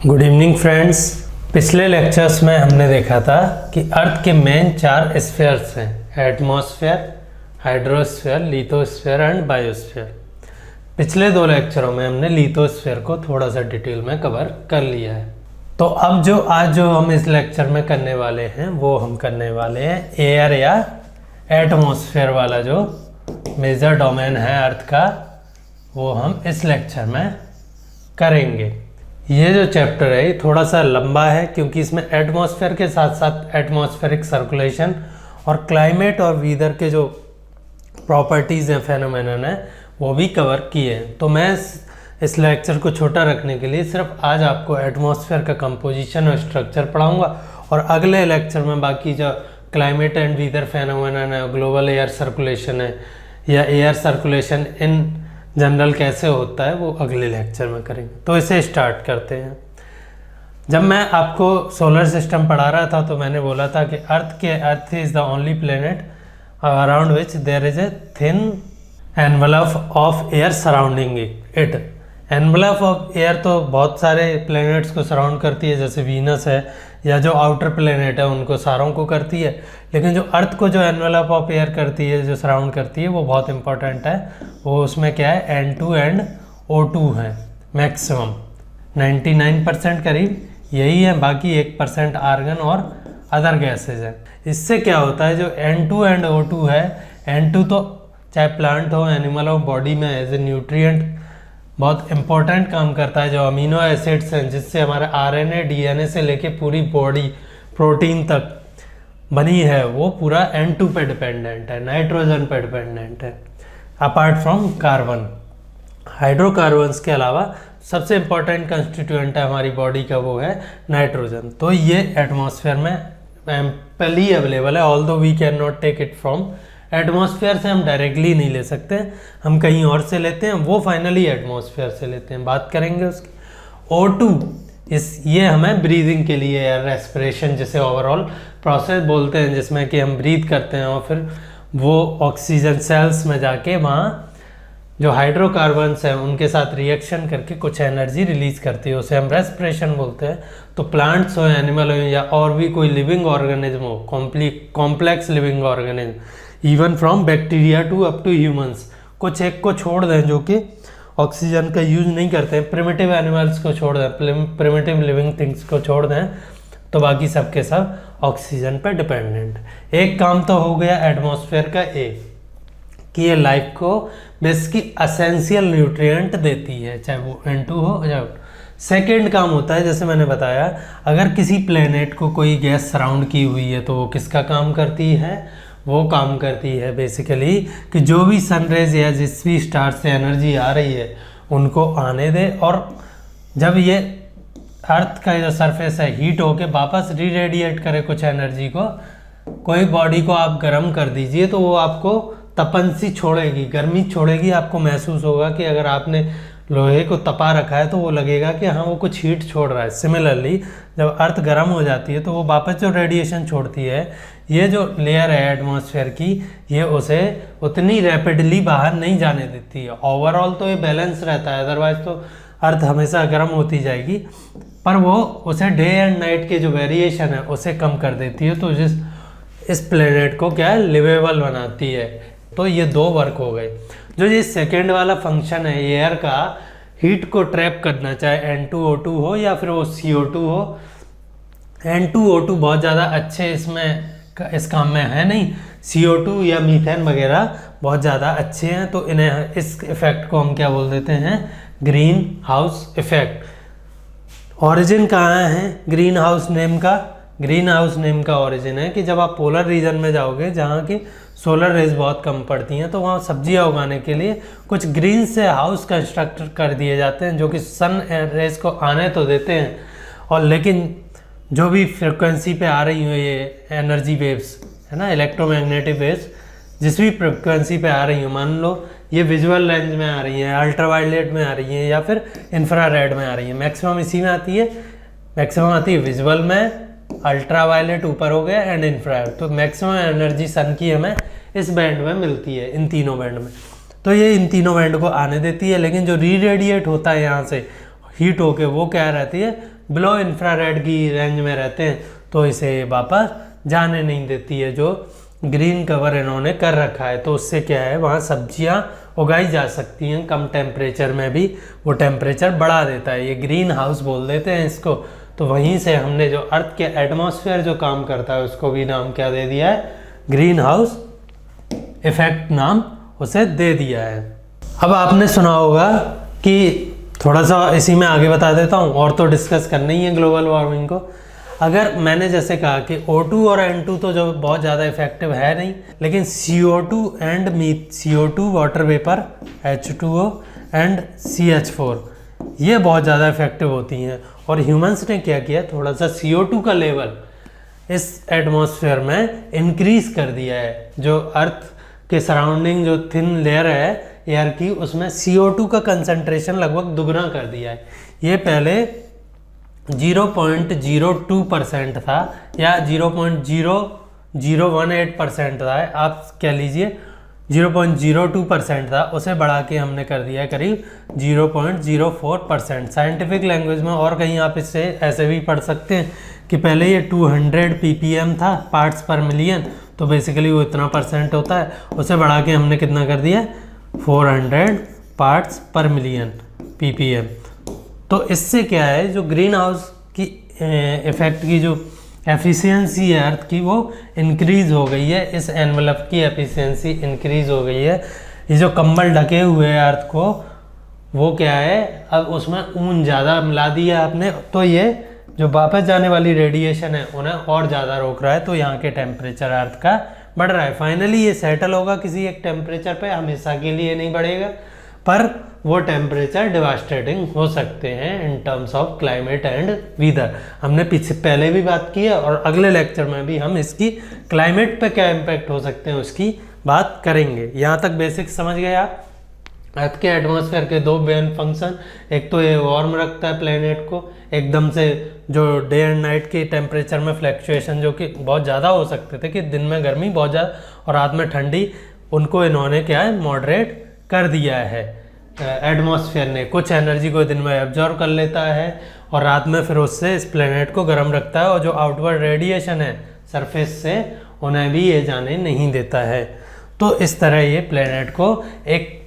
Good evening friends. पिछले lectures में हमने देखा था कि अर्थ के मेन 4 स्फीयर्स हैं, atmosphere, hydrosphere, lithosphere and biosphere. पिछले 2 लेक्चरों में हमने लिथोस्फीयर को थोड़ा सा डिटेल में कवर कर लिया है। तो अब आज हम इस लेक्चर में करने वाले हैं वो हम करने वाले हैं एयर या एटमॉस्फेयर वाला जो मेजर डोमेन है अर्थ का, वो हम इस लेक्चर में करेंगे। ये जो चैप्टर है ये थोड़ा सा लंबा है क्योंकि इसमें एटमॉस्फेयर के साथ साथ एटमॉस्फेरिक सर्कुलेशन और क्लाइमेट और वीदर के जो प्रॉपर्टीज़ हैं, फेनोमेनन है, वो भी कवर किए हैं। तो मैं इस लेक्चर को छोटा रखने के लिए सिर्फ आज आपको एटमॉस्फेयर का कंपोजिशन और स्ट्रक्चर पढ़ाऊंगा और अगले लेक्चर में बाकी जो क्लाइमेट एंड वीदर फेनोमेनन है, ग्लोबल एयर सर्कुलेशन है या एयर सर्कुलेशन इन जनरल कैसे होता है, वो अगले लेक्चर में करेंगे। तो इसे स्टार्ट करते हैं। जब मैं आपको सोलर सिस्टम पढ़ा रहा था तो मैंने बोला था कि earth is the only planet around which there is a thin envelope of air surrounding it. Envelope of air तो बहुत सारे प्लैनेट्स को सराउंड करती है, जैसे वीनस है या जो आउटर प्लैनेट है उनको सारों को करती है, लेकिन जो अर्थ को जो एनवलप ऑफ एयर करती है, जो सराउंड करती है, वो बहुत इंपॉर्टेंट है। वो उसमें क्या है, N2 एंड O2 है मैक्सिमम 99% करीब यही है, बाकी 1% आर्गन और अदर गैसेज है। इससे क्या होता है, जो N2 एंड O2 है, N2 तो चाहे प्लांट हो, एनिमल हो, बॉडी में एज ए न्यूट्रिएंट बहुत इंपॉर्टेंट काम करता है। जो अमीनो एसिड्स हैं जिससे हमारे आरएनए डीएनए से लेके पूरी बॉडी प्रोटीन तक बनी है, वो पूरा N2 पे डिपेंडेंट है, नाइट्रोजन पे डिपेंडेंट है, अपार्ट फ्रॉम कार्बन। हाइड्रोकार्बन्स के अलावा सबसे इम्पॉर्टेंट कंस्टिट्यूएंट है हमारी बॉडी का, वो है नाइट्रोजन। तो ये एटमॉस्फेयर में एम्पली अवेलेबल है, although we can not take it from atmosphere से, हम डायरेक्टली नहीं ले सकते, हम कहीं और से लेते हैं, वो फाइनली एटमॉस्फेयर से लेते हैं, बात करेंगे उसकी। O2 ये हमें ब्रीदिंग के लिए या रेस्पिरेशन जिसे ओवरऑल प्रोसेस बोलते हैं, जिसमें कि हम ब्रीथ करते हैं और फिर वो ऑक्सीजन सेल्स में जाके वहाँ जो हाइड्रोकार्बन्स हैं उनके साथ रिएक्शन करके कुछ एनर्जी रिलीज करती है, उसे हम रेस्पिरेशन बोलते हैं। तो प्लांट्स हो, एनिमल हो या और भी कोई लिविंग ऑर्गेनिज्म हो, complex living organism, even from bacteria to up to humans, कुछ एक को छोड़ दें जो कि ऑक्सीजन का यूज नहीं करते हैं, प्रिमिटिव एनिमल्स को छोड़ दें, प्रिमिटिव लिविंग थिंग्स को छोड़ दें, तो बाकी सब के सब ऑक्सीजन पर डिपेंडेंट। एक काम तो हो गया एटमॉस्फेयर का कि ये लाइफ को बेसिकली असेंशियल न्यूट्रिएंट देती है, चाहे वो N2 हो या सेकेंड काम होता है, जैसे मैंने बताया, अगर किसी प्लेनेट को कोई गैस सराउंड की हुई है तो वो किसका काम करती है, वो काम करती है बेसिकली कि जो भी सनरेज या जिस भी स्टार से एनर्जी आ रही है उनको आने दे, और जब ये अर्थ का जो सरफेस है हीट होके वापस रीरेडिएट करे कुछ एनर्जी को। कोई बॉडी को आप गर्म कर दीजिए तो वो आपको तपन सी छोड़ेगी, गर्मी छोड़ेगी, आपको महसूस होगा कि अगर आपने लोहे को तपा रखा है तो वो लगेगा कि हाँ वो कुछ हीट छोड़ रहा है। सिमिलरली जब अर्थ गर्म हो जाती है तो वो वापस जो रेडिएशन छोड़ती है, ये जो लेयर है एटमॉस्फेयर की, ये उसे उतनी रैपिडली बाहर नहीं जाने देती है। ओवरऑल तो ये बैलेंस रहता है, अदरवाइज तो अर्थ हमेशा गर्म होती जाएगी, पर वो उसे डे एंड नाइट के जो वेरिएशन है उसे कम कर देती है, तो इस प्लेनेट को क्या है, लिवेबल बनाती है। तो ये 2 वर्क हो गए। जो ये सेकेंड वाला फंक्शन है एयर का, हीट को ट्रैप करना, चाहे N2O2 हो या फिर वो CO2 हो। N2O2 बहुत ज़्यादा अच्छे इस काम में है नहीं, CO2 या मीथेन वगैरह बहुत ज़्यादा अच्छे हैं, तो इन्हें इस इफेक्ट को हम क्या बोल देते हैं, ग्रीन हाउस इफेक्ट। ओरिजिन कहाँ है ग्रीन हाउस नेम का? ग्रीन हाउस नेम का ओरिजिन है कि जब आप पोलर रीजन में जाओगे जहाँ की सोलर रेज बहुत कम पड़ती हैं, तो वहाँ सब्जियाँ उगाने के लिए कुछ ग्रीन से हाउस कंस्ट्रक्ट कर दिए जाते हैं, जो कि सन रेज को आने तो देते हैं, और लेकिन जो भी फ्रिक्वेंसी पे आ रही हो ये एनर्जी वेव्स है ना, इलेक्ट्रोमैग्नेटिक वेव्स, जिस भी फ्रिक्वेंसी पे आ रही हो, मान लो ये विजुअल रेंज में आ रही हैं, अल्ट्रावायलेट में आ रही हैं या फिर इंफ्रारेड में आ रही हैं, मैक्सिमम इसी में आती है, मैक्सिमम आती है विजुअल में, अल्ट्रावायलेट ऊपर हो गया एंड इंफ्रारेड। तो मैक्सिमम एनर्जी सन की हमें इस बैंड में मिलती है, इन तीनों बैंड में। तो ये इन तीनों बैंड को आने देती है, लेकिन जो री रेडिएट होता है यहाँ से हीट होके, वो क्या रहती है, बिलो इंफ्रारेड की रेंज में रहते हैं तो इसे वापस जाने नहीं देती है। जो ग्रीन कवर इन्होंने कर रखा है तो उससे क्या है, वहाँ सब्जियाँ उगाई जा सकती हैं कम टेम्परेचर में भी, वो टेम्परेचर बढ़ा देता है। ये ग्रीन हाउस बोल देते हैं इसको। तो वहीं से हमने जो अर्थ के एटमॉस्फेयर जो काम करता है उसको भी नाम क्या दे दिया है, ग्रीन हाउस इफेक्ट नाम उसे दे दिया है। अब आपने सुना होगा कि थोड़ा सा इसी में आगे बता देता हूँ, और तो डिस्कस करना ही है ग्लोबल वार्मिंग को। अगर मैंने जैसे कहा कि O2 और N2 तो जो बहुत ज़्यादा इफेक्टिव है नहीं, लेकिन CO2 and CO2 water vapour, H2O and CH4 ये बहुत ज़्यादा इफेक्टिव होती हैं। और ह्यूमंस ने क्या किया, थोड़ा सा CO2 का लेवल इस एटमॉस्फेयर में इंक्रीज कर दिया है। जो अर्थ के सराउंडिंग जो थिन लेयर है एयर की, उसमें CO2 का कंसंट्रेशन लगभग दुगना कर दिया है। ये पहले 0.02% था या 0.0018% था, आप कह लीजिए 0.02% था, उसे बढ़ा के हमने कर दिया है करीब 0.04%। साइंटिफिक लैंग्वेज में और कहीं आप इसे ऐसे भी पढ़ सकते हैं कि पहले ये 200 ppm था, पार्ट्स पर मिलियन, तो बेसिकली वो इतना परसेंट होता है, उसे बढ़ा के हमने कितना कर दिया 400 पार्ट्स पर मिलियन ppm। तो इससे क्या है, जो ग्रीन हाउस की इफेक्ट की जो एफिशिएंसी है अर्थ की, वो इंक्रीज़ हो गई है। इस एनवलप की एफिशिएंसी इंक्रीज़ हो गई है। ये जो कंबल ढके हुए हैं अर्थ को, वो क्या है, अब उसमें ऊन ज़्यादा मिला दिया आपने, तो ये जो वापस जाने वाली रेडिएशन है उन्हें और ज़्यादा रोक रहा है। तो यहाँ के टेम्परेचर अर्थ का बढ़ रहा है। फाइनली ये सेटल होगा किसी एक टेम्परेचर पे, हमेशा के लिए नहीं बढ़ेगा, पर वो टेम्परेचर डिवास्टेटिंग हो सकते हैं in terms of climate and wither. हमने पहले भी बात की है और अगले लेक्चर में भी हम इसकी क्लाइमेट पे क्या इम्पैक्ट हो सकते हैं उसकी बात करेंगे। यहाँ तक बेसिक समझ गए आप। अर्थ के एटमॉस्फेयर के दो मेन फंक्शन, एक तो ये वार्म रखता है प्लेनेट को एकदम से, जो डे एंड नाइट के टेम्परेचर में फ्लैक्चुएशन जो कि बहुत ज़्यादा हो सकते थे कि दिन में गर्मी बहुत ज़्यादा और रात में ठंडी, उनको इन्होंने क्या है मॉडरेट कर दिया है। एटमॉस्फेयर ने कुछ एनर्जी को दिन में एब्जॉर्व कर लेता है और रात में फिर उससे इस प्लेनेट को गर्म रखता है, और जो आउटवर्ड रेडिएशन है सरफेस से उन्हें भी ये जाने नहीं देता है। तो इस तरह ये प्लेनेट को एक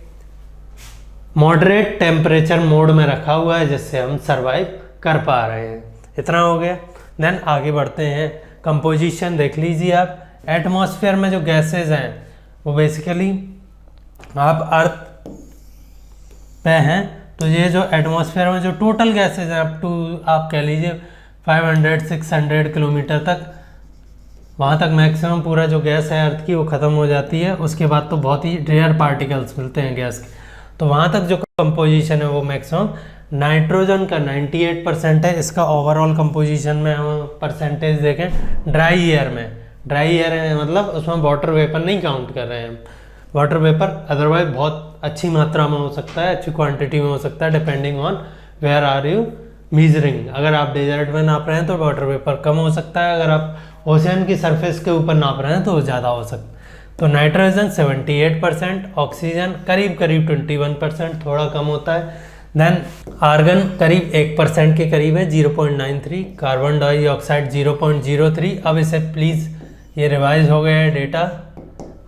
मॉडरेट टेम्परेचर मोड में रखा हुआ है जिससे हम सरवाइव कर पा रहे हैं। इतना हो गया। देन आगे बढ़ते हैं। कंपोजिशन देख लीजिए आप। एटमॉस्फेयर में जो गैसेज हैं वो बेसिकली आप अर्थ पे हैं, तो ये जो एटमॉस्फेयर में जो टोटल गैसेज हैं अप टू आप कह लीजिए 500-600 किलोमीटर तक, वहाँ तक मैक्सिमम पूरा जो गैस है अर्थ की वो ख़त्म हो जाती है। उसके बाद तो बहुत ही रेयर पार्टिकल्स मिलते हैं गैस के। तो वहाँ तक जो कंपोजिशन है वो मैक्सिमम नाइट्रोजन का 98% है। इसका ओवरऑल कंपोजिशन में हम परसेंटेज देखें ड्राई एयर में, ड्राई एयर है मतलब उसमें वाटर वेपर नहीं काउंट कर रहे हैं हम। वाटर वेपर अदरवाइज बहुत अच्छी मात्रा में हो सकता है, अच्छी क्वांटिटी में हो सकता है, depending on where are you measuring. अगर आप डेजर्ट में नाप रहे हैं तो वाटर वेपर कम हो सकता है, अगर आप ओशियन की सरफेस के ऊपर नाप रहे हैं तो ज़्यादा हो सकता है। तो नाइट्रोजन 78%, ऑक्सीजन करीब 21%, थोड़ा कम होता है। देन आर्गन करीब 1% के करीब है 0.93, कार्बन डाइऑक्साइड 0.03। अब इसे प्लीज़, ये रिवाइज हो गया है डेटा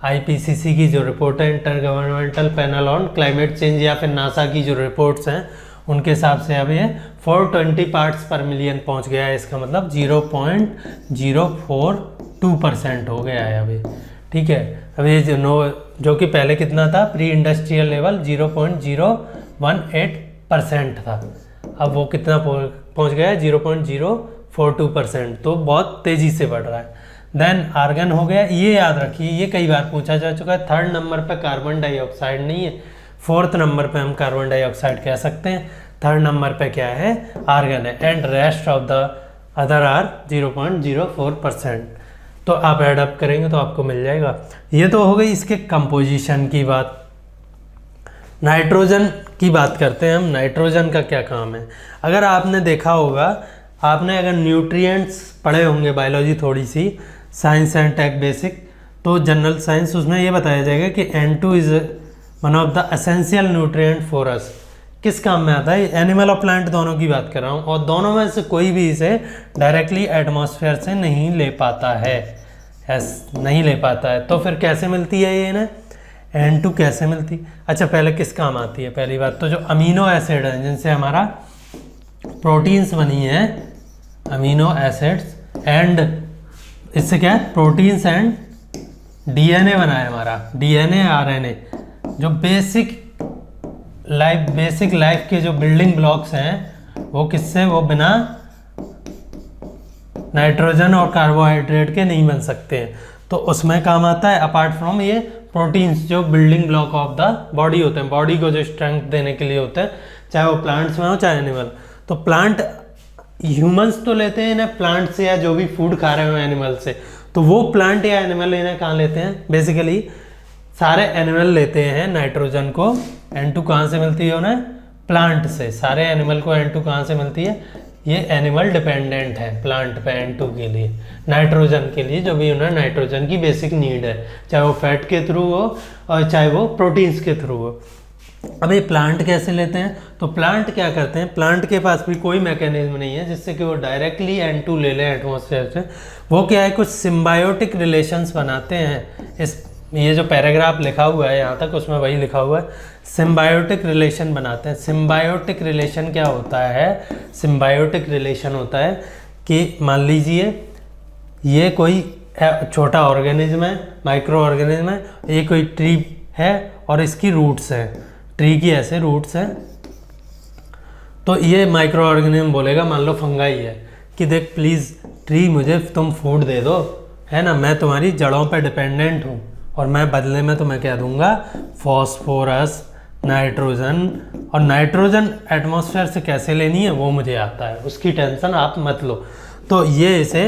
IPCC की जो रिपोर्ट है, inter governmental panel on climate change, या फिर नासा की जो रिपोर्ट्स हैं उनके हिसाब से अब ये 420 पार्ट्स पर मिलियन पहुंच गया है। इसका मतलब 0.042% हो गया है अभी। ठीक है, अब ये जो कि पहले कितना था प्री इंडस्ट्रियल लेवल 0.018% था, अब वो कितना पहुंच गया है 0.042%। तो बहुत तेज़ी से बढ़ रहा है। देन आर्गन हो गया, ये याद रखिए, ये कई बार पूछा जा चुका है। थर्ड नंबर पे कार्बन डाइऑक्साइड नहीं है, फोर्थ नंबर पे हम कार्बन डाइऑक्साइड कह सकते हैं, थर्ड नंबर पे क्या है आर्गन है। And rest of the other are 0.04%। तो आप ऐड अप करेंगे तो आपको मिल जाएगा। ये तो हो गई इसके कंपोजिशन की बात। नाइट्रोजन की बात करते हैं हम। नाइट्रोजन का क्या काम है, अगर आपने देखा होगा, आपने अगर न्यूट्रिएंट्स पढ़े होंगे बायोलॉजी थोड़ी सी, साइंस एंड टेक बेसिक, तो जनरल साइंस, उसमें ये बताया जाएगा कि N2 is one of the essential nutrient for us. किस काम में आता है? एनिमल और प्लांट दोनों की बात कर रहा हूँ, और दोनों में से कोई भी इसे डायरेक्टली एटमॉस्फेयर से नहीं ले पाता है, नहीं ले पाता है। तो फिर कैसे मिलती है ये इन्हें? N2 कैसे मिलती? अच्छा, पहले किस काम आती है? पहली बात तो जो अमीनो एसिड हैं जिनसे हमारा प्रोटीन्स बनी है, अमीनो एसिड्स, एंड इससे क्या है? प्रोटीन्स एंड डीएनए बना है हमारा, डीएनए आरएनए, जो बेसिक लाइफ के जो बिल्डिंग ब्लॉक्स हैं वो किससे? वो बिना नाइट्रोजन और कार्बोहाइड्रेट के नहीं बन सकते हैं, तो उसमें काम आता है। अपार्ट फ्रॉम ये प्रोटीन्स जो building block of the body होते हैं, बॉडी को जो स्ट्रेंथ देने के लिए होते हैं, चाहे वो प्लांट्स में हो चाहे एनिमल। तो प्लांट, ह्यूमंस तो लेते हैं इन्हें प्लांट से, या जो भी फूड खा रहे हो एनिमल से, तो वो प्लांट या एनिमल इन्हें कहाँ लेते हैं? बेसिकली सारे एनिमल लेते हैं नाइट्रोजन को। N2 कहाँ से मिलती है उन्हें? प्लांट से। सारे एनिमल को N2 कहाँ से मिलती है? ये एनिमल डिपेंडेंट है प्लांट पे N2 के लिए, नाइट्रोजन के लिए, जो भी उन्हें नाइट्रोजन की बेसिक नीड है, चाहे वो फैट के थ्रू हो और चाहे वो प्रोटीन्स के थ्रू हो। अब ये प्लांट कैसे लेते हैं? तो प्लांट क्या करते हैं? प्लांट के पास भी कोई मैकेनिज्म नहीं है जिससे कि वो डायरेक्टली N2 ले लें एटमॉस्फेयर से। वो क्या है? कुछ सिम्बायोटिक रिलेशंस बनाते हैं। इस ये जो पैराग्राफ लिखा हुआ है यहाँ तक, उसमें वही लिखा हुआ है, सिम्बायोटिक रिलेशन बनाते हैं। सिम्बायोटिक रिलेशन क्या होता है? सिम्बायोटिक रिलेशन होता है कि मान लीजिए ये कोई छोटा ऑर्गेनिज्म है, माइक्रो ऑर्गेनिज्म है, ये कोई ट्री है और इसकी रूट्स हैं, ट्री की ऐसे रूट्स हैं, तो ये माइक्रो ऑर्गेनिज्म बोलेगा, मान लो फंगाई है, कि देख प्लीज़ ट्री मुझे तुम फूड दे दो, है ना, मैं तुम्हारी जड़ों पे डिपेंडेंट हूँ और मैं बदले में तुम्हें क्या दूंगा? Phosphorus, nitrogen. और नाइट्रोजन एटमॉस्फेयर से कैसे लेनी है वो मुझे आता है, उसकी टेंशन आप मत लो। तो ये इसे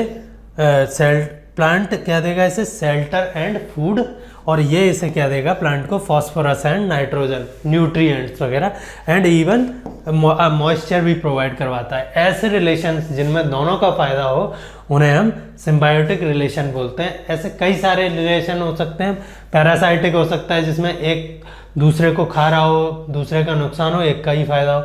प्लांट क्या देगा? इसे शेल्टर एंड फूड, और ये इसे क्या देगा? प्लांट को फॉस्फोरस एंड नाइट्रोजन, न्यूट्रिएंट्स वगैरह, एंड इवन मॉइस्चर भी प्रोवाइड करवाता है। ऐसे रिलेशंस जिनमें दोनों का फायदा हो उन्हें हम सिम्बायोटिक रिलेशन बोलते हैं। ऐसे कई सारे रिलेशन हो सकते हैं। पैरासाइटिक हो सकता है जिसमें एक दूसरे को खा रहा हो, दूसरे का नुकसान हो, एक का ही फायदा हो।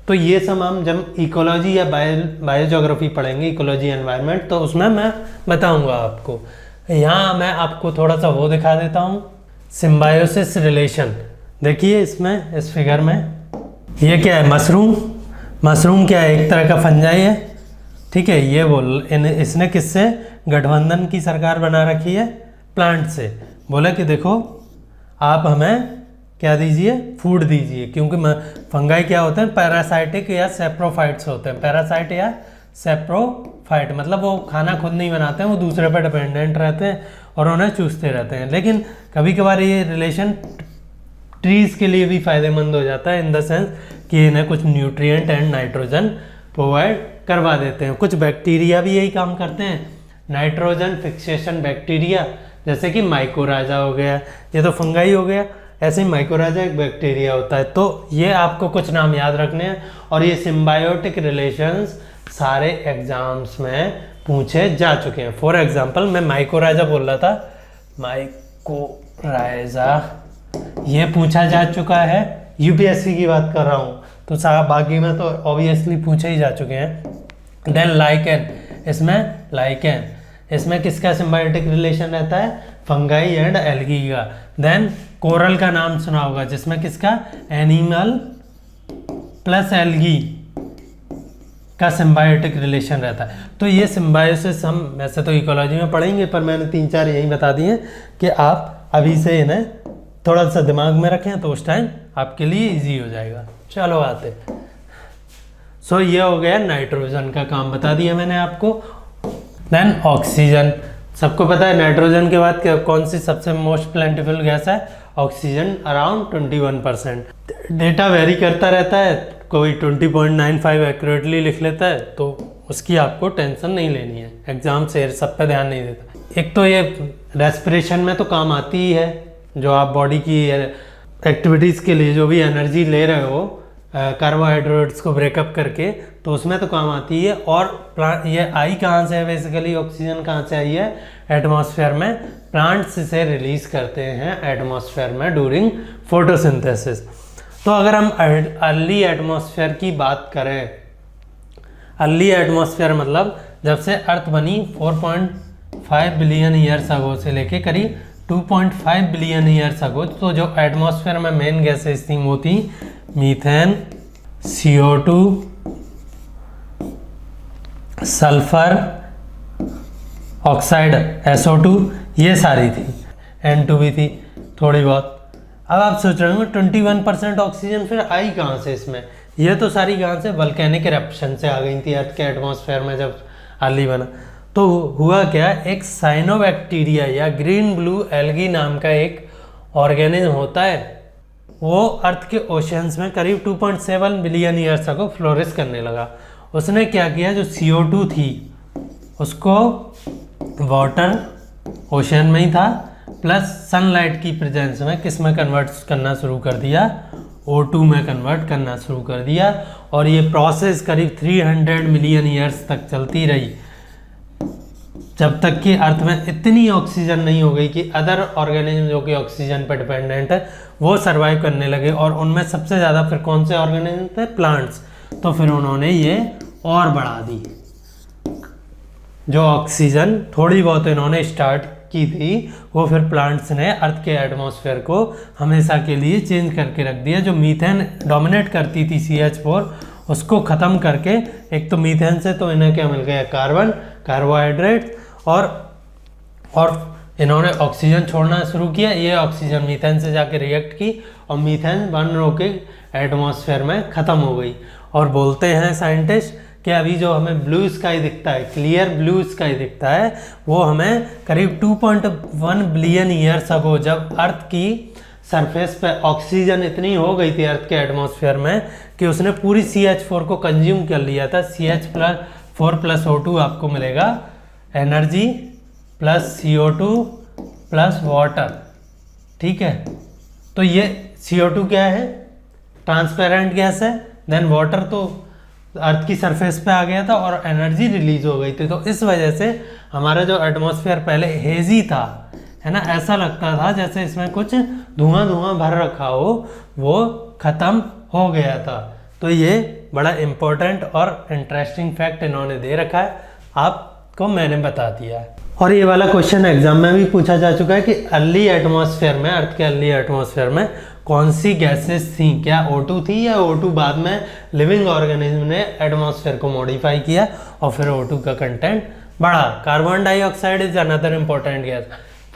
तो ये सब हम जब इकोलॉजी या बायोज्योग्राफी पढ़ेंगे, इकोलॉजी एनवायरनमेंट, तो उसमें मैं बताऊंगा आपको। यहाँ मैं आपको थोड़ा सा वो दिखा देता हूँ, सिम्बायोसिस रिलेशन। देखिए इसमें, इस फिगर में ये क्या है? मशरूम। मशरूम क्या है? एक तरह का फंजाई है, ठीक है। ये इसने किससे गठबंधन की सरकार बना रखी है? प्लांट से। बोला कि देखो आप हमें क्या दीजिए? फूड दीजिए, क्योंकि फंगाई क्या होते हैं? पैरासाइटिक या सेप्रोफाइट्स होते हैं। पैरासाइट या सेप्रोफाइट मतलब वो खाना खुद नहीं बनाते हैं, वो दूसरे पर डिपेंडेंट रहते हैं और उन्हें चूसते रहते हैं। लेकिन कभी कभार ये रिलेशन ट्रीज के लिए भी फायदेमंद हो जाता है, इन द सेंस कि इन्हें कुछ न्यूट्रिएंट एंड नाइट्रोजन प्रोवाइड करवा देते हैं। कुछ बैक्टीरिया भी यही काम करते हैं, नाइट्रोजन फिक्सेशन बैक्टीरिया, जैसे कि माइकोराजा हो गया, ये तो फंगाई हो गया, ऐसे ही माइकोराजा एक बैक्टीरिया होता है। तो ये आपको कुछ नाम याद रखने हैं, और ये सिम्बायोटिक रिलेशंस सारे एग्जाम्स में पूछे जा चुके हैं। फॉर एग्जाम्पल मैं माइकोराजा बोल रहा था, माइकोराजा ये पूछा जा चुका है, यूपीएससी की बात कर रहा हूँ, तो साहब बाकी में तो ऑब्वियसली पूछे ही जा चुके हैं। देन लाइकेन, इसमें लाइकेन, इसमें किसका सिम्बायोटिक रिलेशन रहता है? फंगाई एंड एल्गी का। देन कोरल का नाम सुना होगा, जिसमें किसका? एनिमल प्लस एल्गी का सिम्बायोटिक रिलेशन रहता है। तो ये सिम्बायोसिस हम वैसे तो इकोलॉजी में पढ़ेंगे, पर मैंने 3-4 यही बता दिए कि आप अभी से इन्हें थोड़ा सा दिमाग में रखें, तो उस टाइम आपके लिए इजी हो जाएगा। चलो आते। सो ये हो गया नाइट्रोजन का काम, बता दिया मैंने आपको। देन ऑक्सीजन, सबको पता है नाइट्रोजन के बाद कौन सी सबसे मोस्ट प्लेंटिफुल गैस है? Oxygen, around 21%। डेटा वेरी करता रहता है, कोई 20.95 एक्यूरेटली लिख लेता है, तो उसकी आपको टेंशन नहीं लेनी है, एग्जाम से सब पे ध्यान नहीं देता। एक तो ये रेस्पिरेशन में तो काम आती ही है, जो आप बॉडी की एक्टिविटीज़ के लिए जो भी एनर्जी ले रहे हो कार्बोहाइड्रेट्स को ब्रेकअप करके, तो उसमें तो काम आती है। और ये आई कहाँ से है? बेसिकली ऑक्सीजन कहाँ से आई है? एटमॉस्फेयर में प्लांट्स इसे रिलीज करते हैं एटमॉस्फेयर में ड्यूरिंग फोटोसिंथेसिस। तो अगर हम अर्ली एटमॉस्फेयर की बात करें, अर्ली एटमॉस्फेयर मतलब जब से अर्थ बनी 4.5 बिलियन ईयर्स अगो से लेके करीब 2.5 बिलियन ईयर्स अगो, तो जो एटमॉस्फेयर में मेन गैसेस थी वो थी methane, CO2, sulphur oxide SO2, ये सारी थी, N2 भी थी थोड़ी बहुत। अब आप सोच रहे होंगे 21% ऑक्सीजन फिर आई कहाँ से इसमें? ये तो सारी कहाँ से, वल्केनिक इरप्शन से आ गई थी अर्थ के एटमॉस्फेयर में जब अर्ली बना। तो हुआ क्या, एक साइनोबैक्टीरिया या ग्रीन ब्लू एल्गी नाम का एक ऑर्गेनिज्म होता है, वो अर्थ के ओशियंस में करीब 2.7 बिलियन ईयर्स को फ्लोरिश करने लगा। उसने क्या किया, जो CO2 थी उसको वाटर ओशियन में ही था प्लस सनलाइट की प्रेजेंस में किस में कन्वर्ट करना शुरू कर दिया, O2 में कन्वर्ट करना शुरू कर दिया। और ये प्रोसेस करीब 300 मिलियन ईयर्स तक चलती रही, जब तक कि अर्थ में इतनी ऑक्सीजन नहीं हो गई कि अदर ऑर्गेनिज्म जो कि ऑक्सीजन पर डिपेंडेंट है वो सरवाइव करने लगे। और उनमें सबसे ज़्यादा फिर कौन से ऑर्गेनिज्म थे, प्लांट्स। तो फिर उन्होंने ये और बढ़ा दी, जो ऑक्सीजन थोड़ी बहुत इन्होंने स्टार्ट की थी वो फिर प्लांट्स ने अर्थ के एटमॉस्फेयर को हमेशा के लिए चेंज करके रख दिया। जो मीथेन डोमिनेट करती थी CH4, उसको ख़त्म करके, एक तो मीथेन से तो इन्हें क्या मिल गया, कार्बन, कार्बोहाइड्रेट, और इन्होंने ऑक्सीजन छोड़ना शुरू किया। ये ऑक्सीजन मीथेन से जाके रिएक्ट की और मीथेन बर्न होके एटमॉस्फेयर में ख़त्म हो गई। और बोलते हैं साइंटिस्ट कि अभी जो हमें ब्लू स्काई दिखता है, क्लियर ब्लू स्काई दिखता है, वो हमें करीब 2.1 बिलियन ईयर्स अगो, जब अर्थ की सरफेस पे ऑक्सीजन इतनी हो गई थी अर्थ के एटमॉस्फेयर में कि उसने पूरी CH4 को कंज्यूम कर लिया था। CH4 प्लस O2 आपको मिलेगा energy plus CO2 plus water, ठीक है। तो ये CO2 क्या है, ट्रांसपेरेंट गैस है, देन वाटर तो अर्थ की सरफेस पे आ गया था और एनर्जी रिलीज हो गई थी। तो इस वजह से हमारा जो एटमॉस्फेयर पहले हेजी था, है ना, ऐसा लगता था जैसे इसमें कुछ धुआं धुआं भर रखा हो, वो ख़त्म हो गया था। तो ये बड़ा इम्पोर्टेंट और इंटरेस्टिंग फैक्ट इन्होंने दे रखा है, आपको मैंने बता दिया है। और ये वाला क्वेश्चन एग्जाम में भी पूछा जा चुका है कि अर्ली एटमॉस्फेयर में, अर्थ के अर्ली एटमॉस्फेयर में कौन सी गैसेस थी, क्या O2 थी या O2 बाद में लिविंग ऑर्गेनिज्म ने एटमॉस्फेयर को मॉडिफाई किया और फिर O2 का कंटेंट बढ़ा। Carbon dioxide is another important gas,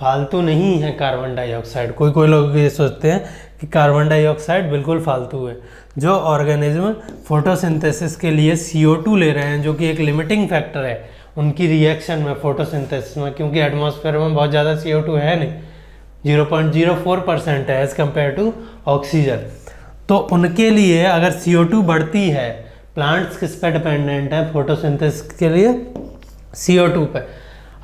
फालतू नहीं है कार्बन डाइऑक्साइड। कोई लोग ये सोचते हैं कि कार्बन डाइऑक्साइड बिल्कुल फालतू है। जो ऑर्गेनिज्म फोटोसिंथेसिस के लिए CO2 ले रहे हैं, जो कि एक लिमिटिंग फैक्टर है उनकी रिएक्शन में, फोटोसिंथेसिस में, क्योंकि एटमॉस्फेयर में बहुत ज़्यादा CO2 है नहीं, 0.04% है एज कम्पेयर टू ऑक्सीजन। तो उनके लिए अगर CO2 बढ़ती है, प्लांट्स किस पे डिपेंडेंट है फोटोसिंथेसिस के लिए, CO2 पे।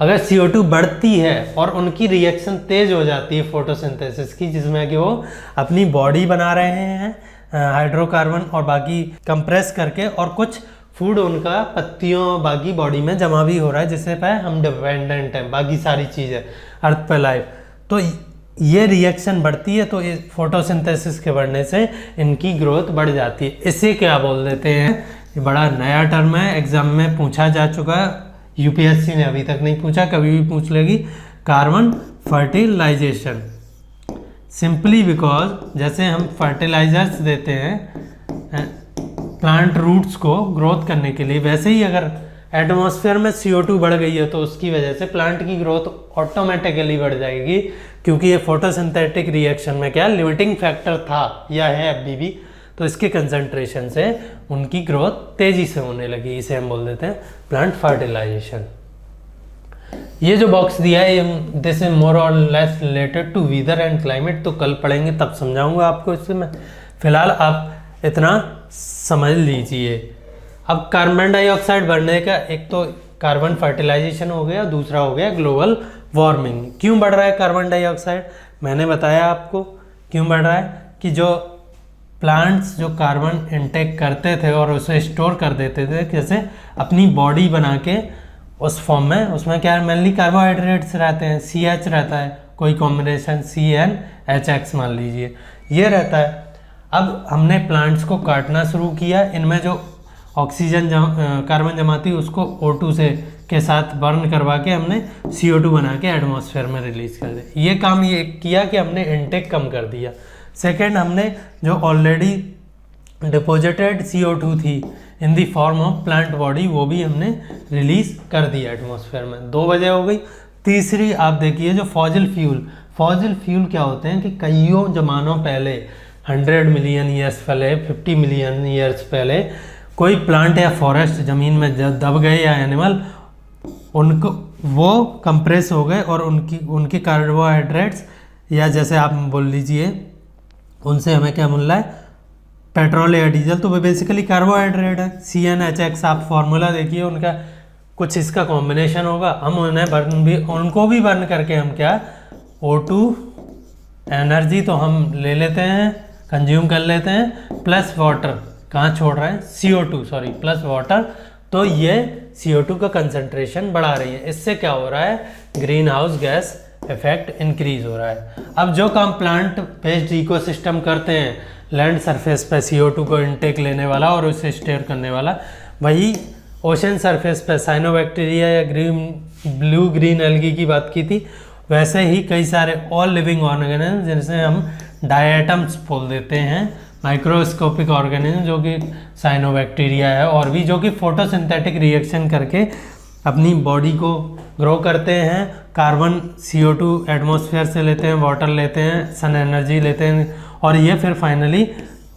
अगर CO2 बढ़ती है और उनकी रिएक्शन तेज हो जाती है फोटोसिंथेसिस की, जिसमें कि वो अपनी बॉडी बना रहे हैं हाइड्रोकार्बन और बाकी कंप्रेस करके, और कुछ फूड उनका पत्तियों बाकी बॉडी में जमा भी हो रहा है, जिससे पे हम डिपेंडेंट हैं, बाकी सारी चीज़ें अर्थ पे लाइफ। तो ये रिएक्शन बढ़ती है, तो इस फोटोसिंथेसिस के बढ़ने से इनकी ग्रोथ बढ़ जाती है। इसे क्या बोल देते हैं, ये बड़ा नया टर्म है, एग्जाम में पूछा जा चुका है, UPSC ने अभी तक नहीं पूछा, कभी भी पूछ लेगी, कार्बन फर्टिलाइजेशन। सिंपली बिकॉज जैसे हम फर्टिलाइजर्स देते हैं प्लांट रूट्स को ग्रोथ करने के लिए, वैसे ही अगर एटमॉस्फेयर में CO2 बढ़ गई है तो उसकी वजह से प्लांट की ग्रोथ ऑटोमेटिकली बढ़ जाएगी, क्योंकि ये फोटोसिंथेटिक रिएक्शन में क्या लिमिटिंग फैक्टर था या है अभी भी, तो इसके कंसंट्रेशन से उनकी ग्रोथ तेजी से होने लगी। इसे हम बोल देते हैं प्लांट फर्टिलाइजेशन। ये जो बॉक्स दिया है, this is more or less related to weather and climate, तो कल पढ़ेंगे तब समझाऊंगा आपको। इससे मैं फिलहाल आप इतना समझ लीजिए। अब कार्बन डाइऑक्साइड बढ़ने का, एक तो कार्बन फर्टिलाइजेशन हो गया, दूसरा हो गया ग्लोबल वार्मिंग। क्यों बढ़ रहा है कार्बन डाइऑक्साइड, मैंने बताया आपको क्यों बढ़ रहा है, कि जो प्लांट्स जो कार्बन इनटेक करते थे और उसे स्टोर कर देते थे, जैसे अपनी बॉडी बना के उस फॉर्म में, उसमें क्या मेनली कार्बोहाइड्रेट्स रहते हैं, CH रहता है, कोई कॉम्बिनेशन CNHX मान लीजिए, ये रहता है। अब हमने प्लांट्स को काटना शुरू किया, इनमें जो ऑक्सीजन कार्बन जमा थी उसको O2 से के साथ बर्न करवा के हमने CO2 बना के एटमॉस्फेयर में रिलीज कर दिया। ये काम ये किया कि हमने इनटेक कम कर दिया। सेकेंड, हमने जो ऑलरेडी डिपोजिटेड CO2 थी in the form of plant body वो भी हमने रिलीज कर दिया एटमॉस्फेयर में। 2 वजह हो गई। तीसरी आप देखिए जो फॉसिल फ्यूल क्या होते हैं कि कईयों जमानों पहले 100 मिलियन ईयर्स पहले 50 मिलियन ईयर्स पहले कोई प्लांट या फॉरेस्ट ज़मीन में दब गए या एनिमल, उनको वो कंप्रेस हो गए और उनकी कार्बोहाइड्रेट्स या जैसे आप बोल लीजिए उनसे हमें क्या मिल रहा है, पेट्रोल या डीजल, तो वो बेसिकली कार्बोहाइड्रेट है। CnHX आप फार्मूला देखिए उनका, कुछ इसका कॉम्बिनेशन होगा। हम उनको भी बर्न करके हम क्या O2 एनर्जी तो हम ले लेते हैं, कंज्यूम कर लेते हैं, प्लस वाटर कहाँ छोड़ रहे हैं, CO2 प्लस वाटर, तो ये CO2 का कंसंट्रेशन बढ़ा रही है। इससे क्या हो रहा है, green house gas effect increase हो रहा है। अब जो काम प्लांट बेस्ड इकोसिस्टम करते हैं लैंड सरफेस पे CO2 को इनटेक लेने वाला और उसे स्टोर करने वाला, वही ओशन सरफेस पे साइनोबैक्टीरिया या ब्लू ग्रीन एल्गी की बात की थी, वैसे ही कई सारे ऑल लिविंग ऑर्गेनिज्म जिनसे हम डायटम्स बोल देते हैं, माइक्रोस्कोपिक ऑर्गेनिज्म जो कि साइनोबैक्टीरिया है और भी जो कि फोटोसिंथेटिक रिएक्शन करके अपनी बॉडी को ग्रो करते हैं। कार्बन CO2 एटमॉस्फेयर से लेते हैं, वाटर लेते हैं, सन एनर्जी लेते हैं और ये फिर फाइनली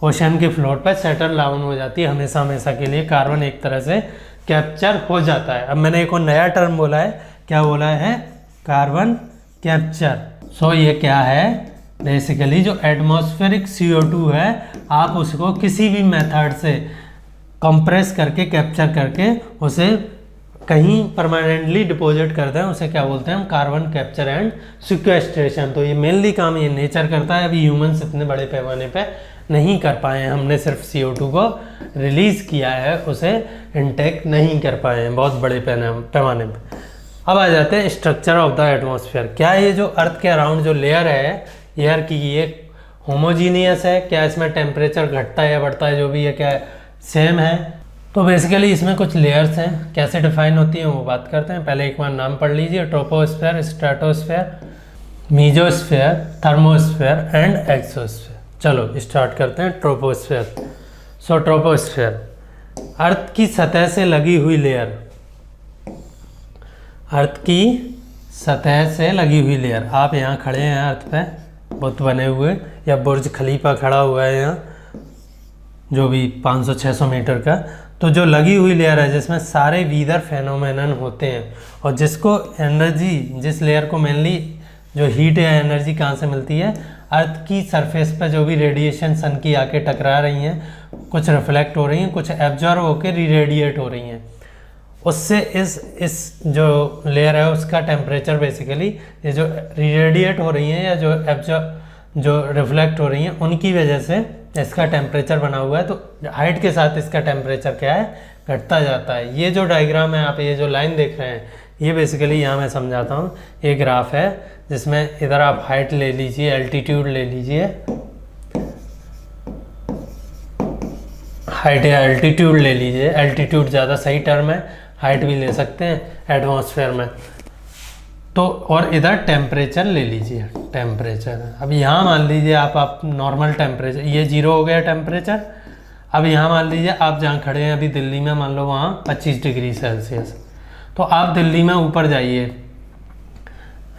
ओशन के फ्लोर पर सेटल डाउन हो जाती है हमेशा के लिए। कार्बन एक तरह से कैप्चर हो जाता है। अब मैंने एक और नया टर्म बोला है, क्या बोला है, कार्बन कैप्चर। ये क्या है, बेसिकली जो एटमॉस्फेरिक CO2 है आप उसको किसी भी मेथड से कंप्रेस करके कैप्चर करके उसे कहीं परमानेंटली डिपॉजिट करते हैं, उसे क्या बोलते हैं हम, कार्बन कैप्चर एंड सिक्वेस्ट्रेशन। तो ये मेनली काम ये नेचर करता है। अभी ह्यूमंस इतने बड़े पैमाने पे नहीं कर पाए हैं, हमने सिर्फ CO2 को रिलीज किया है, उसे इनटेक नहीं कर पाए हैं बहुत बड़े पैमाने पे। अब आ जाते हैं स्ट्रक्चर ऑफ द एटमॉस्फेयर। क्या ये जो अर्थ के अराउंड जो लेयर है एयर की, ये होमोजीनियस है, क्या इसमें टेम्परेचर घटता है या बढ़ता है, जो भी है क्या सेम है। तो बेसिकली इसमें कुछ लेयर्स हैं, कैसे डिफाइन होती हैं वो बात करते हैं। पहले एक बार नाम पढ़ लीजिए, troposphere, stratosphere, mesosphere, thermosphere and exosphere. चलो स्टार्ट करते हैं ट्रोपोस्फेयर। ट्रोपोस्फेयर अर्थ की सतह से लगी हुई लेयर, अर्थ की सतह से लगी हुई लेयर। आप यहाँ खड़े हैं अर्थ पे, बुत बने हुए या बुर्ज खलीफा खड़ा हुआ है यहाँ, जो भी 500-600 मीटर का, तो जो लगी हुई लेयर है जिसमें सारे वीदर फेनोमेनन होते हैं और जिसको एनर्जी, जिस लेयर को मेनली जो हीट या एनर्जी कहाँ से मिलती है, अर्थ की सरफेस पर जो भी रेडिएशन सन की आके टकरा रही हैं, कुछ रिफ्लेक्ट हो रही हैं, कुछ एब्जॉर्ब होकर रिरेडिएट हो रही हैं, उससे इस जो लेयर है उसका टेम्परेचर बेसिकली, ये जो रिरेडिएट हो रही हैं या जो एब्जॉर्ब जो रिफ्लेक्ट हो रही हैं उनकी वजह से इसका टेम्परेचर बना हुआ है। तो हाइट के साथ इसका टेम्परेचर क्या है, घटता जाता है। ये जो डायग्राम है आप ये जो लाइन देख रहे हैं, ये बेसिकली यहाँ मैं समझाता हूँ। ये ग्राफ है जिसमें इधर आप हाइट ले लीजिए, एल्टीट्यूड ले लीजिए, हाइट या एल्टीट्यूड ले लीजिए, एल्टीट्यूड ज़्यादा सही टर्म है, हाइट भी ले सकते हैं एटमॉस्फेयर में। तो और इधर टेम्परेचर ले लीजिए, टेम्परेचर। अब यहाँ मान लीजिए आप नॉर्मल टेम्परेचर, ये 0 हो गया टेम्परेचर। अब यहाँ मान लीजिए आप जहाँ खड़े हैं अभी दिल्ली में, मान लो वहाँ 25 डिग्री सेल्सियस, तो आप दिल्ली में ऊपर जाइए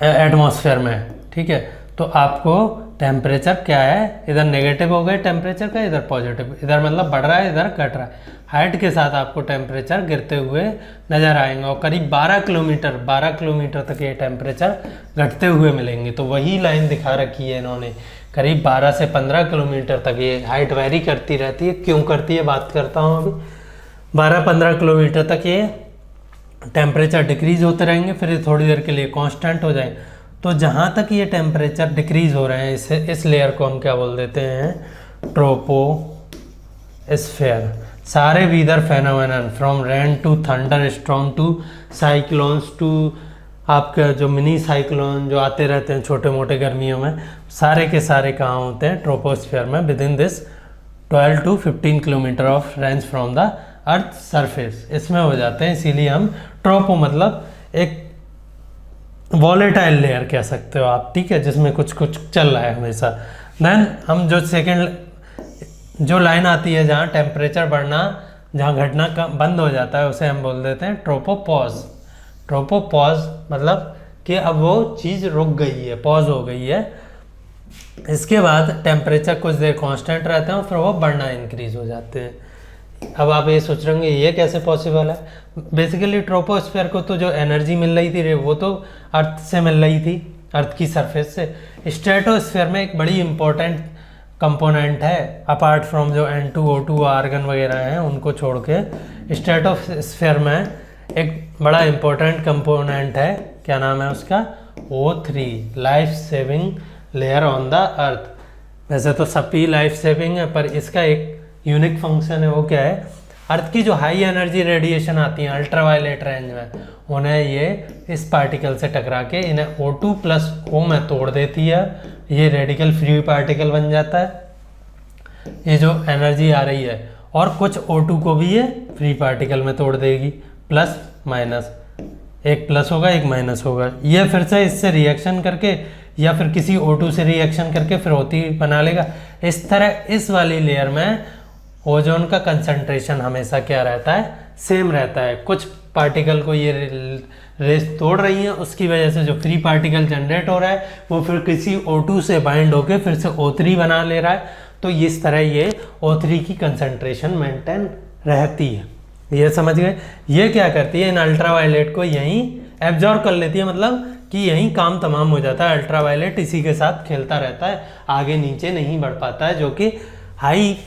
एटमॉस्फेयर में, ठीक है, तो आपको टेम्परेचर क्या है, इधर नेगेटिव हो गए टेम्परेचर का, इधर पॉजिटिव, इधर मतलब बढ़ रहा है, इधर घट रहा है। हाइट के साथ आपको टेम्परेचर गिरते हुए नज़र आएंगे और करीब 12 किलोमीटर तक ये टेम्परेचर घटते हुए मिलेंगे। तो वही लाइन दिखा रखी है इन्होंने, करीब 12 से 15 किलोमीटर तक ये हाइट वेरी करती रहती है। क्यों करती है बात करता हूँ अभी। 12-15 किलोमीटर तक ये टेम्परेचर डिक्रीज होते रहेंगे, फिर थोड़ी देर के लिए कांस्टेंट हो जाएंगे। तो जहाँ तक ये टेम्परेचर डिक्रीज हो रहे हैं, इस लेयर को हम क्या बोल देते हैं, ट्रोपोस्फेयर। सारे weather phenomenon from rain to thunderstorm to cyclones to आपके जो मिनी साइक्लोन जो आते रहते हैं छोटे मोटे गर्मियों में, सारे के सारे कहाँ होते हैं, ट्रोपोस्फेयर में, with in this 12 to 15 kilometre of range from the earth surface, इसमें हो जाते हैं। इसीलिए हम ट्रोपो मतलब एक वॉलेटाइल लेयर कह सकते हो आप, ठीक है, जिसमें कुछ कुछ चल रहा है हमेशा। देन हम जो सेकेंड जो लाइन आती है जहाँ टेम्परेचर बढ़ना, जहाँ घटना का बंद हो जाता है, उसे हम बोल देते हैं ट्रोपोपॉज। ट्रोपोपॉज मतलब कि अब वो चीज़ रुक गई है, पॉज हो गई है। इसके बाद टेम्परेचर कुछ देर कांस्टेंट रहते हैं और फिर वो बढ़ना इंक्रीज हो जाते हैं। अब आप ये सोच रहे होंगे ये कैसे पॉसिबल है। बेसिकली ट्रोपोस्फीयर को तो जो एनर्जी मिल रही थी वो तो अर्थ से मिल रही थी, अर्थ की सरफेस से। स्ट्रेटोस्फीयर में एक बड़ी इंपॉर्टेंट कंपोनेंट है, अपार्ट फ्रॉम जो N2O2 आर्गन वगैरह हैं उनको छोड़ के, स्ट्रेटोस्फीयर में एक बड़ा इंपॉर्टेंट कंपोनेंट है, क्या नाम है उसका, O3, life saving layer on the earth. वैसे तो सभी लाइफ सेविंग है, पर इसका एक यूनिक फंक्शन है। वो क्या है, अर्थ की जो हाई एनर्जी रेडिएशन आती है अल्ट्रावायलेट रेंज में, उन्हें ये इस पार्टिकल से टकरा के इन्हें O2 प्लस O में तोड़ देती है। ये रेडिकल फ्री पार्टिकल बन जाता है, ये जो एनर्जी आ रही है, और कुछ O2 को भी ये फ्री पार्टिकल में तोड़ देगी, प्लस माइनस, एक प्लस होगा एक माइनस होगा। ये फिर से इससे रिएक्शन करके या फिर किसी O2 से रिएक्शन करके फिर O3 बना लेगा। इस तरह इस वाली लेयर में ओजोन का कंसंट्रेशन हमेशा क्या रहता है, सेम रहता है। कुछ पार्टिकल को ये रेस तोड़ रही है, उसकी वजह से जो फ्री पार्टिकल जनरेट हो रहा है वो फिर किसी O2 से बाइंड होके फिर से O3 बना ले रहा है। तो इस तरह ये O3 की कंसंट्रेशन मेंटेन रहती है। ये समझ गए। ये क्या करती है, इन अल्ट्रावायलेट को यहीं एब्जॉर्ब कर लेती है, मतलब कि यहीं काम तमाम हो जाता है। अल्ट्रावायलेट इसी के साथ खेलता रहता है, आगे नीचे नहीं बढ़ पाता है, जो कि high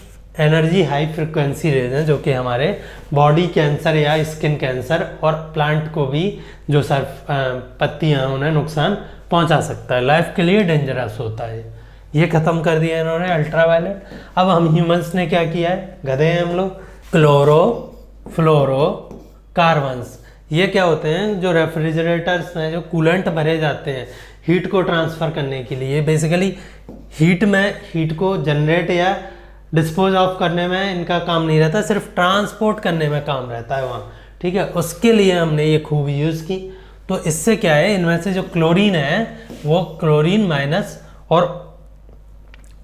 energy high frequency rays हैं, जो कि हमारे बॉडी कैंसर या स्किन कैंसर और प्लांट को भी जो पत्तियां हैं उन्हें नुकसान पहुंचा सकता है, लाइफ के लिए डेंजरस होता है। ये ख़त्म कर दिया इन्होंने अल्ट्रावायलेट। अब हम ह्यूमंस ने क्या किया है, गधे हैं हम लोग। क्लोरो फ्लोरो कार्बन्स, ये क्या होते हैं, जो रेफ्रिजरेटर्स में जो कूलेंट भरे जाते हैं हीट को ट्रांसफ़र करने के लिए। बेसिकली हीट को जनरेट या डिस्पोज ऑफ करने में इनका काम नहीं रहता, सिर्फ ट्रांसपोर्ट करने में काम रहता है वहाँ, ठीक है। उसके लिए हमने ये खूब यूज़ की। तो इससे क्या है, इनमें से जो क्लोरीन है वो क्लोरीन माइनस और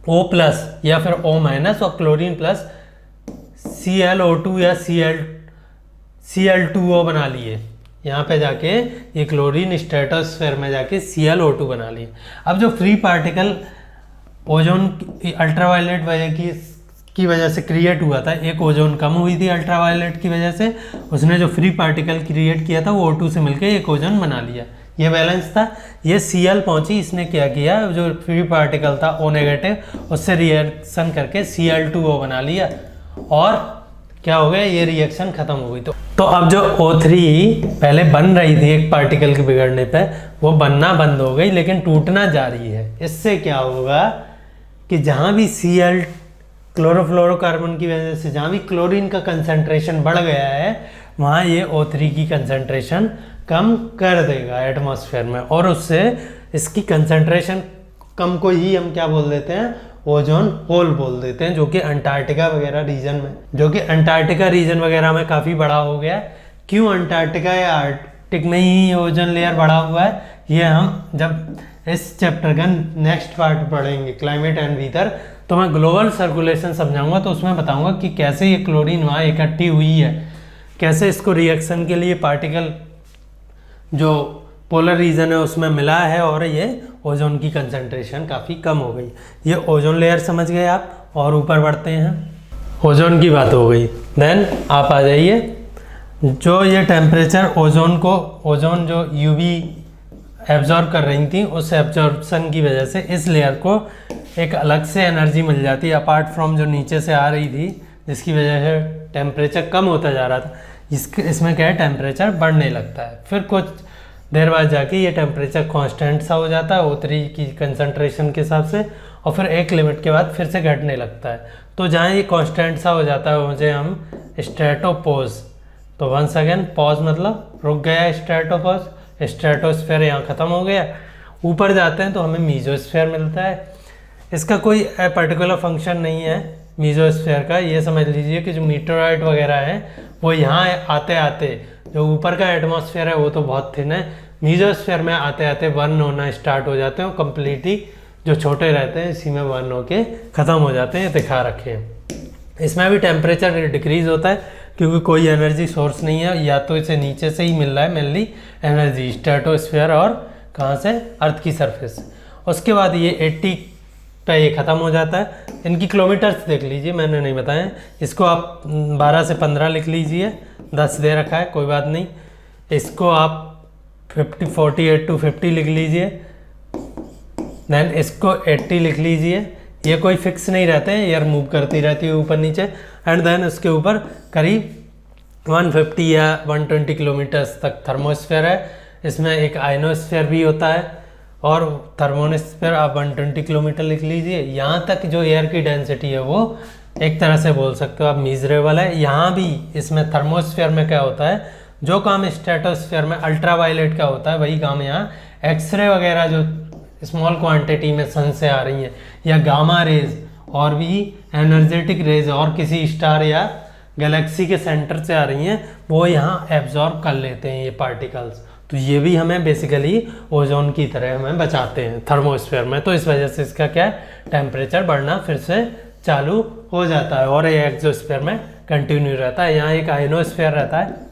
O प्लस या फिर O माइनस और क्लोरीन प्लस ClO2 या Cl2O बना लिए। यहाँ पे जाके ये क्लोरीन स्ट्रेटोस्फीयर में जाके ClO2 बना लिए। अब जो फ्री पार्टिकल ओजोन अल्ट्रावायलेट की वजह से क्रिएट हुआ था, एक ओजोन कम हुई थी अल्ट्रावायलेट की वजह से, उसने जो फ्री पार्टिकल क्रिएट किया था वो O2 से मिलकर एक ओजोन बना लिया। ये बैलेंस था। ये Cl पहुंची, इसने क्या किया, जो फ्री पार्टिकल था O नेगेटिव, उससे रिएक्शन करके Cl2O बना लिया और क्या हो गया, ये रिएक्शन खत्म हो गई। तो अब जो O3 पहले बन रही थी एक पार्टिकल के बिगड़ने पे, वो बनना बंद हो गई लेकिन टूटना जारी है। इससे क्या होगा कि जहाँ भी Cl क्लोरोफ्लोरोकार्बन की वजह से जहाँ भी क्लोरीन का कंसंट्रेशन बढ़ गया है, वहाँ ये O3 की कंसंट्रेशन कम कर देगा एटमॉस्फेयर में, और उससे इसकी कंसंट्रेशन कम को ही हम क्या बोल देते हैं, ओजोन होल बोल देते हैं, जो कि अंटार्कटिका वगैरह रीजन में, जो कि अंटार्कटिका रीजन वगैरह में काफ़ी बड़ा हो गया है। क्यों अंटार्कटिका या आर्कटिक में ही ओजोन लेयर बढ़ा हुआ है, ये हम जब इस चैप्टर का नेक्स्ट पार्ट पढ़ेंगे, क्लाइमेट एंड वीदर, तो मैं ग्लोबल सर्कुलेशन समझाऊंगा। तो उसमें बताऊंगा कि कैसे ये क्लोरीन वहाँ इकट्ठी हुई है, कैसे इसको रिएक्शन के लिए पार्टिकल जो पोलर रीजन है उसमें मिला है और ये ओजोन की कंसंट्रेशन काफ़ी कम हो गई। ये ओजोन लेयर समझ गए आप, और ऊपर बढ़ते हैं। ओजोन की बात हो गई, देन आप आ जाइए जो ये टेम्परेचर ओजोन जो यूवी एब्जॉर्ब कर रही थी, उस एब्जॉर्प्शन की वजह से इस लेयर को एक अलग से एनर्जी मिल जाती है अपार्ट फ्रॉम जो नीचे से आ रही थी, जिसकी वजह से टेम्परेचर कम होता जा रहा था। इसमें क्या है, टेम्परेचर बढ़ने लगता है। फिर कुछ देर बाद जाके ये टेम्परेचर कांस्टेंट सा हो जाता है O3 की कंसंट्रेशन के हिसाब से, और फिर एक लिमिट के बाद फिर से घटने लगता है। तो जहाँ ये कांस्टेंट सा हो जाता है उसे हम स्ट्रेटोपोज, तो वंस अगेन पॉज मतलब रुक गया स्ट्रेटोपोज, स्ट्रेटोस्फीयर यहाँ ख़त्म हो गया। ऊपर जाते हैं तो हमें मीजोस्फीयर मिलता है। इसका कोई पर्टिकुलर फंक्शन नहीं है, मीजोस्फीयर का। ये समझ लीजिए कि जो मीटरॉइड वगैरह है वो यहाँ आते आते, जो ऊपर का एटमॉस्फेयर है वो तो बहुत थिन है, मीजोस्फीयर में आते आते बर्न होना स्टार्ट हो जाते हैं और कम्प्लीटली जो छोटे रहते हैं इसी में बर्न होके ख़त्म हो जाते हैं। दिखा रखे हैं। इसमें भी टेम्परेचर डिक्रीज होता है क्योंकि कोई एनर्जी सोर्स नहीं है, या तो इसे नीचे से ही मिल रहा है मेनली एनर्जी, स्ट्रेटोस्फीयर और कहाँ से, अर्थ की सरफेस। उसके बाद ये 80 पे ये ख़त्म हो जाता है। इनकी किलोमीटर्स देख लीजिए, मैंने नहीं बताया, इसको आप 12 से 15 लिख लीजिए, 10 दे रखा है कोई बात नहीं। इसको आप 48 to 50 लिख लीजिए, देन इसको 80 लिख लीजिए। ये कोई फिक्स नहीं रहते हैं, एयर मूव करती रहती है ऊपर नीचे। एंड देन उसके ऊपर करीब 150 या 120 किलोमीटर्स तक थर्मोस्फेयर है। इसमें एक आयनोस्फेयर भी होता है और थर्मोस्फेयर आप 120 किलोमीटर लिख लीजिए। यहाँ तक जो एयर की डेंसिटी है वो एक तरह से बोल सकते हो आप मीजरेबल है। यहाँ भी इसमें थर्मोस्फेयर में क्या होता है, जो काम स्ट्रेटोस्फेयर में अल्ट्रावायलेट का होता है वही काम यहाँ एक्सरे वगैरह जो स्मॉल क्वांटिटी में सन से आ रही हैं, या गामा रेज और भी एनर्जेटिक रेज और किसी स्टार या गैलेक्सी के सेंटर से आ रही हैं, वो यहाँ एब्जॉर्ब कर लेते हैं ये पार्टिकल्स। तो ये भी हमें बेसिकली ओजोन की तरह हमें बचाते हैं थर्मोस्फेयर में। तो इस वजह से इसका क्या है, टेम्परेचर बढ़ना फिर से चालू हो जाता है और ये एक्सोस्फेयर में कंटिन्यू रहता है। यहाँ एक आयनोस्फेयर रहता है,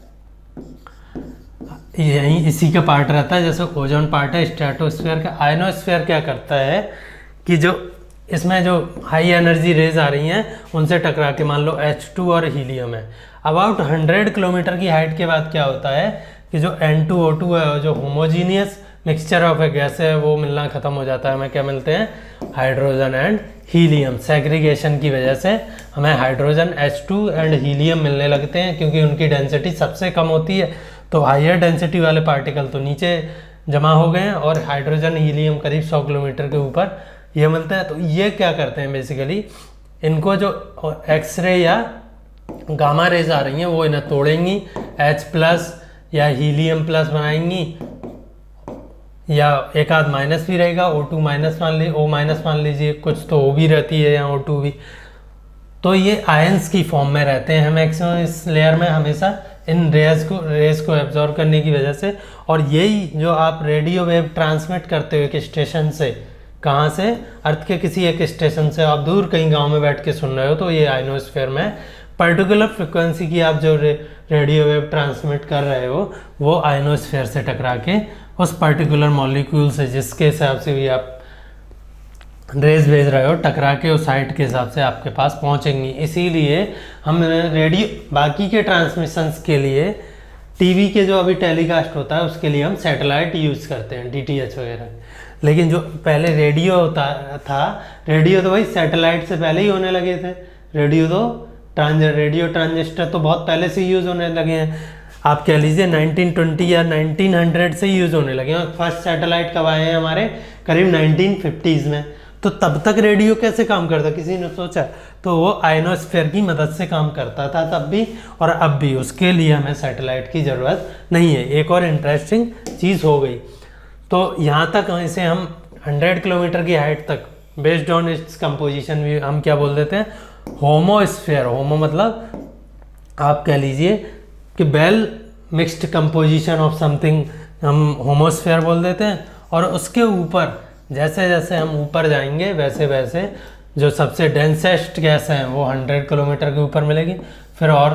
यही इसी का पार्ट रहता है, जैसे ओजोन पार्ट है स्ट्रेटोस्फेयर का। आयनोस्फेयर क्या करता है कि जो इसमें जो हाई एनर्जी रेज आ रही हैं उनसे टकरा के, मान लो H2 और हीलियम है, अबाउट 100 किलोमीटर की हाइट के बाद क्या होता है कि जो N2O2 है, जो homogeneous mixture of A gas है, वो मिलना ख़त्म हो जाता है। हमें क्या मिलते हैं, हाइड्रोजन एंड हीलियम। सेग्रीगेशन की वजह से हमें हाइड्रोजन H2 एंड हीलियम मिलने लगते हैं क्योंकि उनकी डेंसिटी सबसे कम होती है। तो हाइयर डेंसिटी वाले पार्टिकल तो नीचे जमा हो गए हैं और हाइड्रोजन हीलियम करीब 100 किलोमीटर के ऊपर ये मिलता है। तो ये क्या करते हैं बेसिकली, इनको जो एक्सरे या गामा रेज आ रही हैं वो इन्हें तोड़ेंगी, H+ या हीलियम प्लस बनाएंगी, या एक आध माइनस भी रहेगा, O2 माइनस मान लीजिए, O माइनस मान लीजिए, कुछ तो O भी रहती है या O2 भी। तो ये आयंस की फॉर्म में रहते हैं मैक्सिमम इस लेयर में हमेशा, इन रेज को एब्जॉर्ब करने की वजह से। और यही जो आप रेडियो वेव ट्रांसमिट करते हो एक स्टेशन से, कहाँ से, अर्थ के किसी एक स्टेशन से, आप दूर कहीं गांव में बैठ के सुन रहे हो, तो ये आयनोस्फेयर में पर्टिकुलर फ्रिक्वेंसी की आप जो रेडियो वेव ट्रांसमिट कर रहे हो वो आयनोस्फेयर से टकरा के उस पर्टिकुलर मॉलिक्यूल से, जिसके हिसाब से भी आप रेज भेज रहे हो, टकरा के उस हाइट के हिसाब से आपके पास पहुंचेंगी। इसीलिए हम रेडियो बाकी के ट्रांसमिशंस के लिए, टीवी के जो अभी टेलीकास्ट होता है उसके लिए हम सैटेलाइट यूज़ करते हैं, DTH वगैरह। लेकिन जो पहले रेडियो होता था, रेडियो तो भाई सैटेलाइट से पहले ही होने लगे थे। रेडियो ट्रांजिस्टर तो बहुत पहले से यूज़ होने लगे हैं। आप कह लीजिए 1920 या 1900 से यूज़ होने लगे हैं। फर्स्ट सैटेलाइट कब आए हैं हमारे, करीब 1950s में। तो तब तक रेडियो कैसे काम करता, किसी ने सोचा? तो वो आयनोस्फेयर की मदद से काम करता था तब भी और अब भी। उसके लिए हमें सैटेलाइट की ज़रूरत नहीं है। एक और इंटरेस्टिंग चीज़ हो गई, तो यहाँ तक इसे हम 100 किलोमीटर की हाइट तक, बेस्ड ऑन इट्स कंपोजिशन भी हम क्या बोल देते हैं, होमोस्फेयर। होमो मतलब आप कह लीजिए कि well mixed composition of something, हम होमोस्फेयर बोल देते हैं। और उसके ऊपर जैसे जैसे हम ऊपर जाएंगे वैसे वैसे जो सबसे डेंसेस्ट गैस है वो 100 किलोमीटर के ऊपर मिलेगी, फिर और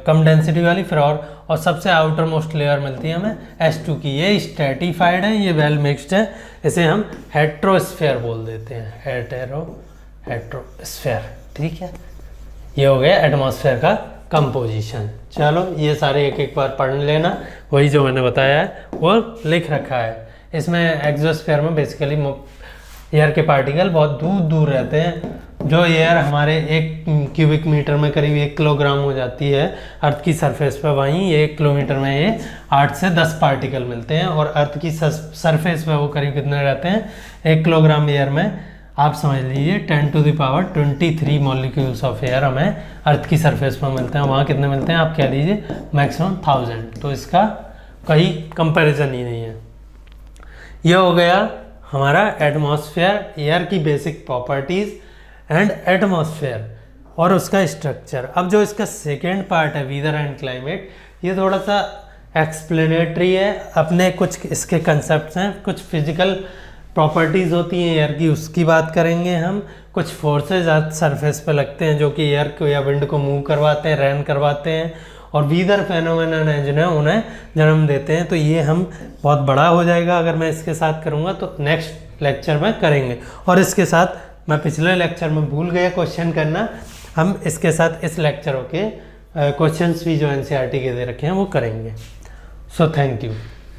कम डेंसिटी वाली, फिर और सबसे आउटर मोस्ट लेयर मिलती है हमें H2 की। ये स्ट्रेटिफाइड है, ये वेल मिक्स्ड है, इसे हम हेट्रोस्फेयर बोल देते हैं, हेट्रोस्फेयर। ठीक है, ये हो गया एटमॉस्फेयर का कंपोजिशन। चलो ये सारे एक एक बार पढ़ लेना, वही जो मैंने बताया है वो लिख रखा है। इसमें एक्सोस्फेयर में बेसिकली एयर के पार्टिकल बहुत दूर दूर रहते हैं। जो एयर हमारे 1 क्यूबिक मीटर में करीब 1 किलोग्राम हो जाती है अर्थ की सरफेस पर, वहीं 1 किलोमीटर में ये 8 से 10 पार्टिकल मिलते हैं। और अर्थ की सरफेस पर वो करीब कितने रहते हैं, 1 किलोग्राम एयर में आप समझ लीजिए 10⁻23 मॉलिक्यूल्स ऑफ एयर हमें अर्थ की सरफेस पर मिलते हैं। वहाँ कितने मिलते हैं आप कह लीजिए मैक्सिमम 1000। तो इसका कहीं कंपैरिजन ही नहीं है। यह हो गया हमारा एटमॉस्फेयर, एयर की बेसिक प्रॉपर्टीज़। एंड एटमॉस्फेयर और उसका स्ट्रक्चर। अब जो इसका सेकेंड पार्ट है वीदर एंड क्लाइमेट, ये थोड़ा सा एक्सप्लेनेटरी है, अपने कुछ इसके कंसेप्ट हैं, कुछ फिजिकल प्रॉपर्टीज़ होती हैं एयर की, उसकी बात करेंगे हम। कुछ फोर्सेज सरफेस पे लगते हैं जो कि एयर को या विंड को मूव करवाते हैं, रैन करवाते हैं, और वीदर फेनोमेनन है जिन्हें उन्हें जन्म देते हैं। तो ये हम बहुत बड़ा हो जाएगा अगर मैं इसके साथ करूँगा, तो नेक्स्ट लेक्चर में करेंगे। और इसके साथ मैं पिछले लेक्चर में भूल गया क्वेश्चन करना, हम इसके साथ इस लेक्चर के क्वेश्चंस भी जो एनसीईआरटी के दे रखे हैं वो करेंगे। So thank you.